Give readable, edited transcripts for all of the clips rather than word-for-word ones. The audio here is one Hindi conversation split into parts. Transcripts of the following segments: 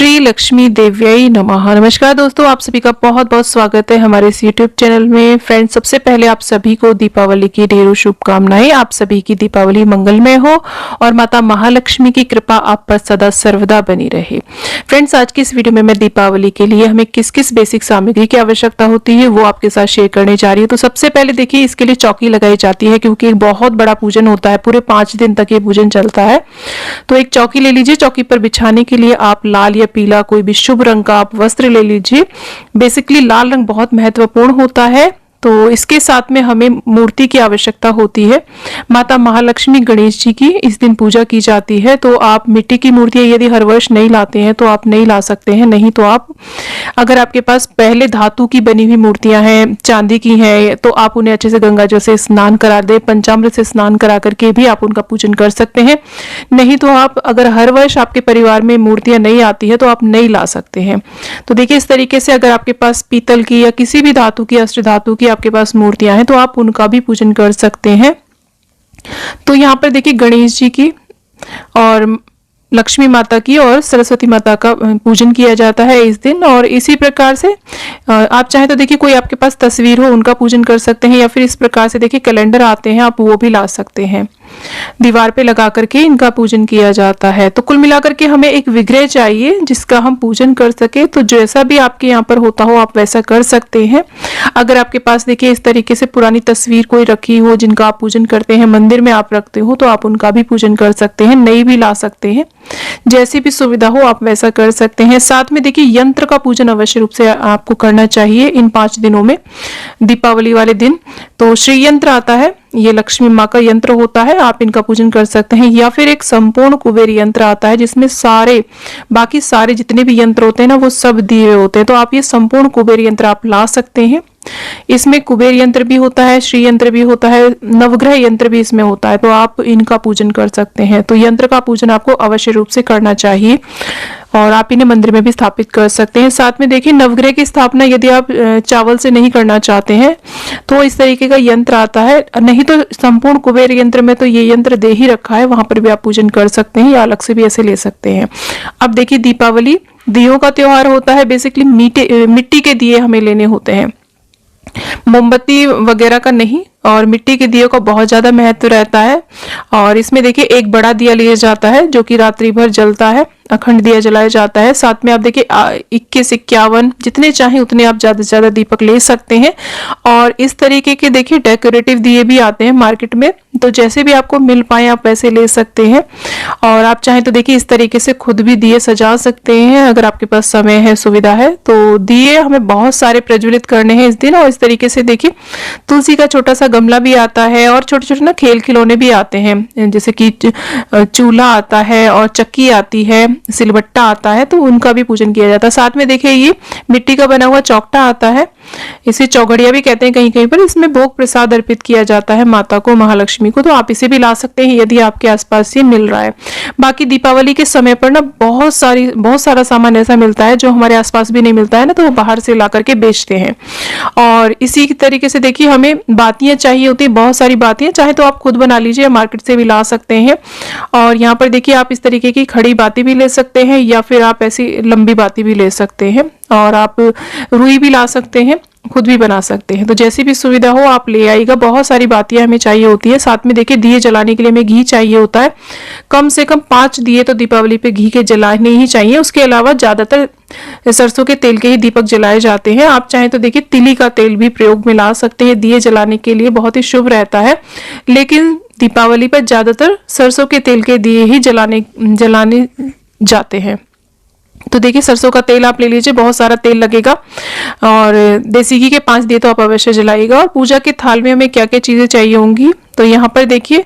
श्री लक्ष्मी देव्यै नमः। नमस्कार दोस्तों, आप सभी का बहुत बहुत स्वागत है हमारे इस यूट्यूब चैनल में। फ्रेंड्स, सबसे पहले आप सभी को दीपावली की ढेरों शुभकामनाएं। आप सभी की दीपावली मंगलमय हो और माता महालक्ष्मी की कृपा आप पर सदा सर्वदा बनी रहे। फ्रेंड्स, आज की इस वीडियो में मैं दीपावली के लिए हमें किस किस बेसिक सामग्री की आवश्यकता होती है वो आपके साथ शेयर करने जा रही हूँ। तो सबसे पहले देखिए, इसके लिए चौकी लगाई जाती है क्योंकि एक बहुत बड़ा पूजन होता है, पूरे 5 दिन तक ये पूजन चलता है। तो एक चौकी ले लीजिए। चौकी पर बिछाने के लिए आप लाल या पीला कोई भी शुभ रंग का आप वस्त्र ले लीजिए। बेसिकली लाल रंग बहुत महत्वपूर्ण होता है। तो इसके साथ में हमें मूर्ति की आवश्यकता होती है। माता महालक्ष्मी गणेश जी की इस दिन पूजा की जाती है। तो आप मिट्टी की मूर्तियां यदि हर वर्ष नहीं लाते हैं तो आप नहीं ला सकते हैं। नहीं तो आप, अगर आपके पास पहले धातु की बनी हुई मूर्तियां हैं, चांदी की हैं, तो आप उन्हें अच्छे से गंगा जल से स्नान करा दे, पंचामृत से स्नान करा करके भी आप उनका पूजन कर सकते हैं। नहीं तो आप, अगर हर वर्ष आपके परिवार में मूर्तियां नहीं आती है तो आप नहीं ला सकते हैं। तो देखिए, इस तरीके से अगर आपके पास पीतल की या किसी भी धातु की, अष्ट धातु की आपके पास मूर्तियां हैं तो आप उनका भी पूजन कर सकते हैं। तो यहाँ पर देखिए, गणेश जी की और लक्ष्मी माता की और सरस्वती माता का पूजन किया जाता है इस दिन। और इसी प्रकार से आप चाहे तो देखिए, कोई आपके पास तस्वीर हो उनका पूजन कर सकते हैं, या फिर इस प्रकार से देखिए कैलेंडर आते हैं, आप वो भी ला सकते हैं। दीवार पे लगा करके इनका पूजन किया जाता है। तो कुल मिलाकर के हमें एक विग्रह चाहिए जिसका हम पूजन कर सके। तो जैसा भी आपके यहाँ पर होता हो आप वैसा कर सकते हैं। अगर आपके पास देखिए इस तरीके से पुरानी तस्वीर कोई रखी हो जिनका आप पूजन करते हैं, मंदिर में आप रखते हो, तो आप उनका भी पूजन कर सकते हैं, नई भी ला सकते हैं। जैसी भी सुविधा हो आप वैसा कर सकते हैं। साथ में देखिए, यंत्र का पूजन अवश्य रूप से आपको करना चाहिए इन 5 दिनों में, दीपावली वाले दिन। तो श्री यंत्र आता है, ये लक्ष्मी माँ का यंत्र होता है, आप इनका पूजन कर सकते हैं। या फिर एक संपूर्ण कुबेर यंत्र आता है जिसमें बाकी सारे जितने भी यंत्र होते हैं ना, वो सब दिए हुए होते हैं। तो आप ये संपूर्ण कुबेर यंत्र आप ला सकते हैं। इसमें कुबेर यंत्र भी होता है, श्री यंत्र भी होता है, नवग्रह यंत्र भी इसमें होता है। तो आप इनका पूजन कर सकते हैं। तो यंत्र का पूजन आपको अवश्य रूप से करना चाहिए और आप इन्हें मंदिर में भी स्थापित कर सकते हैं। साथ में देखिए, नवग्रह की स्थापना यदि आप चावल से नहीं करना चाहते हैं तो इस तरीके का यंत्र आता है। नहीं तो संपूर्ण कुबेर यंत्र में तो ये यंत्र दे ही रखा है, वहां पर भी आप पूजन कर सकते हैं या अलग से भी ऐसे ले सकते हैं। अब देखिए, दीपावली दियों का त्योहार होता है। बेसिकली मिट्टी के दिए हमें लेने होते हैं, मोमबत्ती वगैरह का नहीं, और मिट्टी के दिए का बहुत ज्यादा महत्व रहता है। और इसमें देखिए, एक बड़ा दिया लिया जाता है जो कि रात्रि भर जलता है, अखंड दिया जलाया जाता है। साथ में आप देखिए 21, 51 जितने चाहे उतने आप ज्यादा से ज्यादा दीपक ले सकते हैं। और इस तरीके के देखिए डेकोरेटिव दिए भी आते हैं मार्केट में, तो जैसे भी आपको मिल पाए आप वैसे ले सकते हैं। और आप चाहें तो देखिए इस तरीके से खुद भी दिए सजा सकते हैं अगर आपके पास समय है, सुविधा है। तो दिए हमें बहुत सारे प्रज्वलित करने हैं इस दिन। और इस तरीके से देखिए, तुलसी का छोटा सा गमला भी आता है और छोटे छोटे ना खेल खिलौने भी आते हैं, जैसे कि चूल्हा आता है और चक्की आती है, सिलबट्टा आता है, तो उनका भी पूजन किया जाता है। साथ में देखिए, ये मिट्टी का बना हुआ चौकटा आता है, इसे चौघड़िया भी कहते हैं कहीं कहीं पर। इसमें भोग प्रसाद अर्पित किया जाता है माता को, महालक्ष्मी को। तो आप इसे भी ला सकते हैं यदि आपके आसपास ये मिल रहा है। बाकी दीपावली के समय पर ना बहुत सारा सामान ऐसा मिलता है जो हमारे आसपास भी नहीं मिलता है ना, तो वो बाहर से ला करके बेचते हैं। और इसी तरीके से देखिए, हमें बातियां चाहिए होती है, बहुत सारी बातियां, चाहे तो आप खुद बना लीजिए, मार्केट से भी ला सकते हैं। और यहाँ पर देखिए, आप इस तरीके की खड़ी बाती भी ले सकते हैं या फिर आप ऐसी लंबी बाती भी ले सकते हैं। और आप रुई भी ला सकते हैं, खुद भी बना सकते हैं। तो जैसी भी सुविधा हो आप ले आइएगा। बहुत सारी बातियां हमें चाहिए होती है। साथ में देखिए, दिए जलाने के लिए हमें घी चाहिए होता है। कम से कम 5 दिए तो दीपावली पे घी के जलाने ही चाहिए। उसके अलावा ज्यादातर सरसों के तेल के ही दीपक जलाए जाते हैं। आप चाहें तो देखिए तिली का तेल भी प्रयोग में ला सकते हैं, दिए जलाने के लिए बहुत ही शुभ रहता है। लेकिन दीपावली पर ज्यादातर सरसों के तेल के दिए ही जलाने जाते हैं। तो देखिए, सरसों का तेल आप ले लीजिए, बहुत सारा तेल लगेगा। और देसी घी के 5 दिए तो आप अवश्य जलाइएगा। और पूजा के थाल में हमें क्या क्या चीजें चाहिए होंगी, तो यहाँ पर देखिए,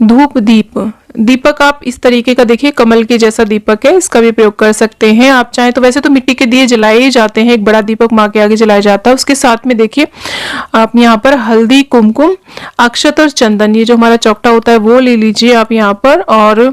धूप दीपक आप इस तरीके का देखिए, कमल के जैसा दीपक है, इसका भी प्रयोग कर सकते हैं। आप चाहें तो वैसे तो मिट्टी के दिए जलाए ही जाते हैं, एक बड़ा दीपक माँ के आगे जलाया जाता है। उसके साथ में देखिए, आप यहाँ पर हल्दी, कुमकुम, अक्षत और चंदन, ये जो हमारा चौकटा होता है वो ले लीजिए आप यहाँ पर। और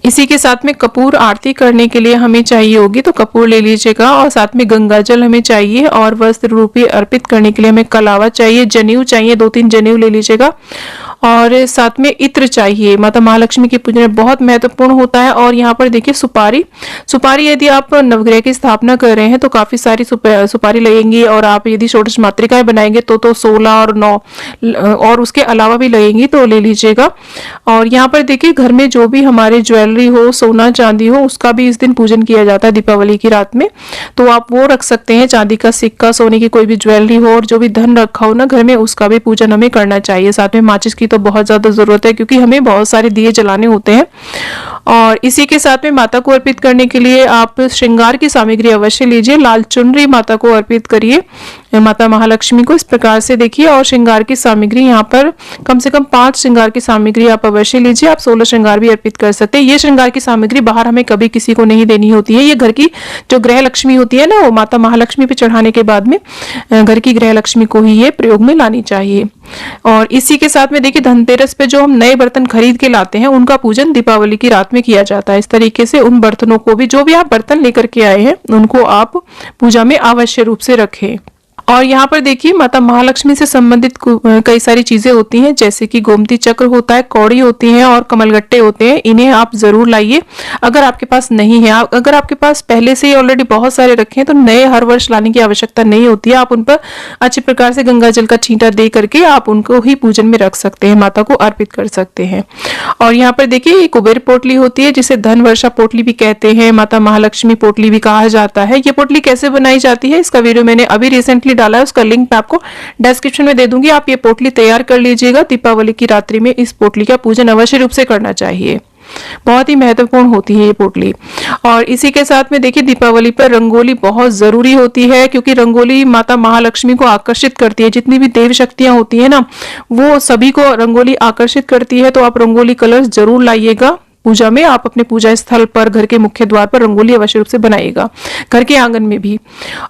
इसी के साथ में कपूर आरती करने के लिए हमें चाहिए होगी, तो कपूर ले लीजिएगा। और साथ में गंगा जल हमें चाहिए। और वस्त्र रूपी अर्पित करने के लिए हमें कलावा चाहिए, जनेऊ चाहिए, 2-3 जनेऊ ले लीजिएगा। और साथ में इत्र चाहिए। माता महालक्ष्मी की पूजन में बहुत महत्वपूर्ण होता है। और यहाँ पर देखिए सुपारी, सुपारी यदि आप नवग्रह की स्थापना कर रहे हैं तो काफी सारी सुपारी लगेंगी, और आप यदि षोडश मातृकाएं बनाएंगे तो 16 और 9 और उसके अलावा भी लगेंगी, तो ले लीजिएगा। और यहाँ पर देखिए घर में जो भी हमारे ज्वेलरी हो, सोना चांदी हो, उसका भी इस दिन पूजन किया जाता है दीपावली की रात में, तो आप वो रख सकते हैं। चांदी का सिक्का, सोने की कोई भी ज्वेलरी हो, और जो भी धन रखा हो ना घर में, उसका भी पूजन हमें करना चाहिए। साथ में माचिस की तो बहुत ज्यादा जरूरत है, क्योंकि हमें बहुत सारे दिए जलाने होते हैं। और इसी के साथ में माता को अर्पित करने के लिए आप श्रृंगार की सामग्री अवश्य लीजिए। लाल चुनरी माता को अर्पित करिए, माता महालक्ष्मी को, इस प्रकार से देखिए। और श्रृंगार की सामग्री यहाँ पर कम से कम 5 श्रृंगार की सामग्री आप अवश्य लीजिए। आप 16 श्रृंगार भी अर्पित कर सकते हैं। ये श्रृंगार की सामग्री बाहर हमें कभी किसी को नहीं देनी होती है। ये घर की जो गृह लक्ष्मी होती है ना, वो माता महालक्ष्मी पे चढ़ाने के बाद में घर की गृह लक्ष्मी को ही ये प्रयोग में लानी चाहिए। और इसी के साथ में देखिए धनतेरस पे जो हम नए बर्तन खरीद के लाते हैं, उनका पूजन दीपावली की रात में किया जाता है। इस तरीके से उन बर्तनों को भी, जो भी आप बर्तन लेकर के आए हैं, उनको आप पूजा में अवश्य रूप से रखें। और यहाँ पर देखिए माता महालक्ष्मी से संबंधित कई सारी चीजें होती हैं, जैसे कि गोमती चक्र होता है, कौड़ी होती है और कमलगट्टे होते हैं। इन्हें आप जरूर लाइए अगर आपके पास नहीं है। अगर आपके पास पहले से ही ऑलरेडी बहुत सारे रखे हैं तो नए हर वर्ष लाने की आवश्यकता नहीं होती है। आप उन पर अच्छे प्रकार से गंगा जल का छींटा दे करके आप उनको ही पूजन में रख सकते हैं, माता को अर्पित कर सकते हैं। और यहाँ पर देखिए कुबेर पोटली होती है, जिसे धन वर्षा पोटली भी कहते हैं, माता महालक्ष्मी पोटली भी कहा जाता है। ये पोटली कैसे बनाई जाती है, इसका वीडियो मैंने अभी रिसेंटली डाला है, उसका लिंक मैं आपको डिस्क्रिप्शन में दे दूंगी। आप ये पोटली तैयार कर लीजिएगा। दीपावली की रात्रि में इस पोटली का पूजन अवश्य रूप से करना चाहिए, बहुत ही महत्वपूर्ण होती है ये पोटली। और इसी के साथ में देखिए दीपावली पर रंगोली बहुत जरूरी होती है, क्योंकि रंगोली माता महालक्ष्मी को आकर्षित करती है। जितनी भी देव शक्तियां होती है ना, वो सभी को रंगोली आकर्षित करती है। तो आप रंगोली कलर्स जरूर लाइएगा पूजा में। आप अपने पूजा स्थल पर, घर के मुख्य द्वार पर रंगोली अवश्य रूप से बनाइएगा, घर के आंगन में भी।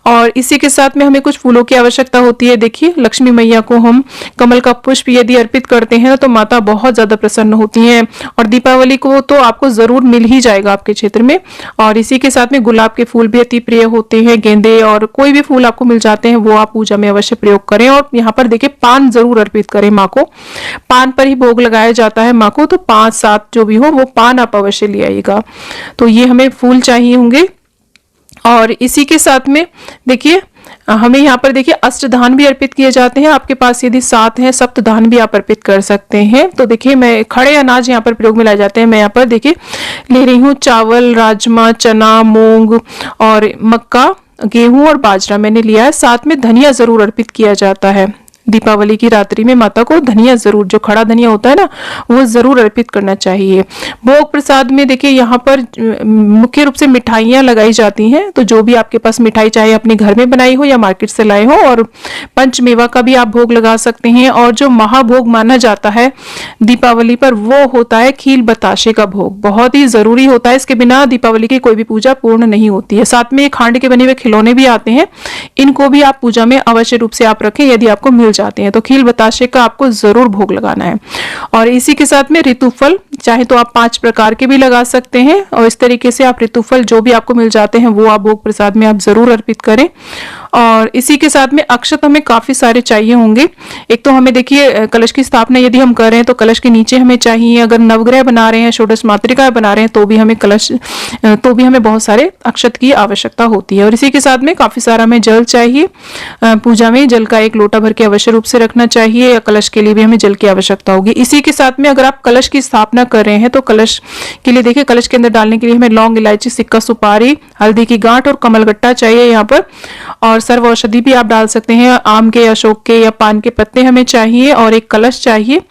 और इसी के साथ में हमें कुछ फूलों की आवश्यकता होती है। देखिए लक्ष्मी मैया को हम कमल का पुष्प यदि अर्पित करते हैं तो माता बहुत ज्यादा प्रसन्न होती हैं, और दीपावली को तो आपको जरूर मिल ही जाएगा आपके क्षेत्र में। और इसी के साथ में गुलाब के फूल भी अति प्रिय होते हैं, गेंदे और कोई भी फूल आपको मिल जाते हैं वो आप पूजा में अवश्य प्रयोग करें। और यहाँ पर देखिए पान जरूर अर्पित करें माँ को, पान पर ही भोग लगाया जाता है माँ को, तो 5-7 जो भी हो वो पान आप अवश्य ले आइएगा। तो ये हमें फूल चाहिए होंगे। और इसी के साथ में देखिए हमें यहाँ पर देखिए अष्टधान भी अर्पित किए जाते हैं। आपके पास यदि 7 हैं, सप्तधान भी आप अर्पित कर सकते हैं। तो देखिए मैं खड़े अनाज यहाँ पर प्रयोग में लाए जाते हैं। मैं यहाँ पर देखिए ले रही हूँ चावल, राजमा, चना, मूंग और मक्का, गेहूं और बाजरा मैंने लिया है। साथ में धनिया जरूर अर्पित किया जाता है। दीपावली की रात्रि में माता को धनिया जरूर, जो खड़ा धनिया होता है ना, वो जरूर अर्पित करना चाहिए। भोग प्रसाद में देखिए यहाँ पर मुख्य रूप से मिठाइयाँ लगाई जाती हैं। तो जो भी आपके पास मिठाई, चाहे अपने घर में बनाई हो या मार्केट से लाए हो, और पंचमेवा का भी आप भोग लगा सकते हैं। और जो महाभोग माना जाता है दीपावली पर वो होता है खील बताशे का भोग, बहुत ही जरूरी होता है। इसके बिना दीपावली की कोई भी पूजा पूर्ण नहीं होती है। साथ में खांड के बने हुए खिलौने भी आते हैं, इनको भी आप पूजा में अवश्य रूप से आप रखें यदि आपको मिल जाते हैं। तो खील बताशे का आपको जरूर भोग लगाना है। और इसी के साथ में ऋतुफल, चाहे तो आप 5 प्रकार के भी लगा सकते हैं, और इस तरीके से आप ऋतुफल जो भी आपको मिल जाते हैं वो आप भोग प्रसाद में आप जरूर अर्पित करें। और इसी के साथ में अक्षत हमें काफी सारे चाहिए होंगे। एक तो हमें देखिए कलश की स्थापना यदि हम कर रहे हैं तो कलश के नीचे हमें चाहिए। अगर नवग्रह बना रहे हैं, षोडश मातृकाएं बना रहे हैं, तो भी हमें बहुत सारे अक्षत की आवश्यकता होती है। और इसी के साथ में काफी सारा हमें जल चाहिए। पूजा में जल का 1 लोटा भर के अवश्य रूप से रखना चाहिए, या कलश के लिए भी हमें जल की आवश्यकता होगी। इसी के साथ में अगर आप कलश की स्थापना कर रहे हैं तो कलश के लिए देखिए कलश के अंदर डालने के लिए हमें लौंग, इलायची, सिक्का, सुपारी, हल्दी की गांठ और कमलगट्टा चाहिए यहाँ पर। और सर्व औषधि भी आप डाल सकते हैं, आम के, अशोक के या पान के पत्ते हमें चाहिए, और एक कलश चाहिए।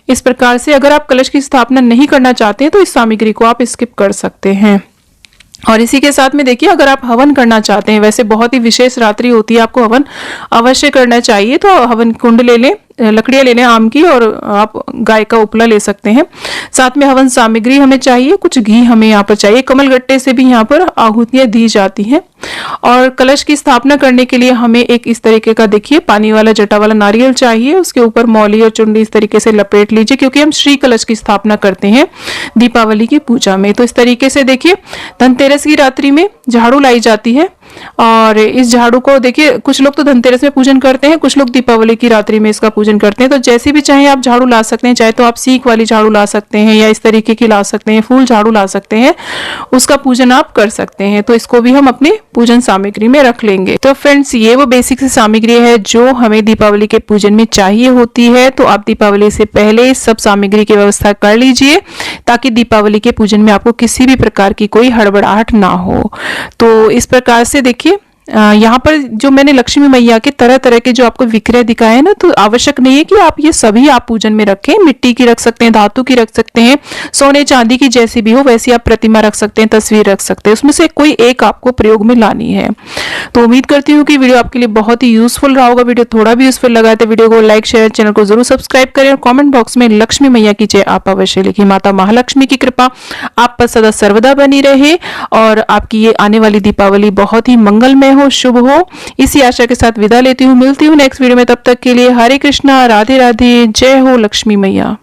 इस प्रकार से अगर आप कलश की स्थापना नहीं करना चाहते हैं तो इस सामग्री को आप स्किप कर सकते हैं। और इसी के साथ में देखिए अगर आप हवन करना चाहते हैं, वैसे बहुत ही विशेष रात्रि होती है, आपको हवन अवश्य करना चाहिए, तो हवन कुंड ले लें, लकड़ियां ले लें आम की, और आप गाय का उपला ले सकते हैं। साथ में हवन सामग्री हमें चाहिए, कुछ घी हमें यहाँ पर चाहिए। कमलगट्टे से भी यहाँ पर आहुतियां दी जाती हैं। और कलश की स्थापना करने के लिए हमें एक इस तरीके का देखिए पानी वाला जटा वाला नारियल चाहिए। उसके ऊपर मौली और चुंडी इस तरीके से लपेट लीजिए, क्योंकि हम श्री कलश की स्थापना करते हैं दीपावली की पूजा में। तो इस तरीके से देखिए धनतेरस की रात्रि में झाड़ू लाई जाती है, और इस झाड़ू को देखिए, कुछ लोग तो धनतेरस में पूजन करते हैं, कुछ लोग दीपावली की रात्रि में इसका पूजन करते हैं। तो जैसे भी चाहे आप झाड़ू ला सकते हैं, चाहे तो आप सीख वाली झाड़ू ला सकते हैं या इस तरीके की ला सकते हैं, फूल झाड़ू ला सकते हैं, उसका पूजन आप कर सकते हैं। तो इसको भी हम अपनी पूजन सामग्री में रख लेंगे। तो फ्रेंड्स, ये वो बेसिक सी सामग्री है जो हमें दीपावली के पूजन में चाहिए होती है। तो आप दीपावली से पहले सब सामग्री की व्यवस्था कर लीजिए, ताकि दीपावली के पूजन में आपको किसी भी प्रकार की कोई हड़बड़ाहट ना हो। तो इस प्रकार से देखिए, यहाँ पर जो मैंने लक्ष्मी मैया के तरह तरह के जो आपको विग्रह दिखाए हैं ना, तो आवश्यक नहीं है कि आप ये सभी आप पूजन में रखें। मिट्टी की रख सकते हैं, धातु की रख सकते हैं, सोने चांदी की जैसी भी हो वैसी आप प्रतिमा रख सकते हैं, तस्वीर रख सकते हैं, उसमें से कोई एक आपको प्रयोग में लानी है। तो उम्मीद करती हूँ कि वीडियो आपके लिए बहुत ही यूजफुल रहा होगा। वीडियो थोड़ा भी यूजफुल लगा तो वीडियो को लाइक, शेयर, चैनल को जरूर सब्सक्राइब करें और कॉमेंट बॉक्स में लक्ष्मी मैया की जय आप अवश्य लिखिए। माता महालक्ष्मी की कृपा आप पर सदा सर्वदा बनी रहे और आपकी ये आने वाली दीपावली बहुत ही मंगलमय हो, शुभ हो। इसी आशा के साथ विदा लेती हूँ, मिलती हूँ नेक्स्ट वीडियो में। तब तक के लिए हरे कृष्णा, राधे राधे, जय हो लक्ष्मी मैया।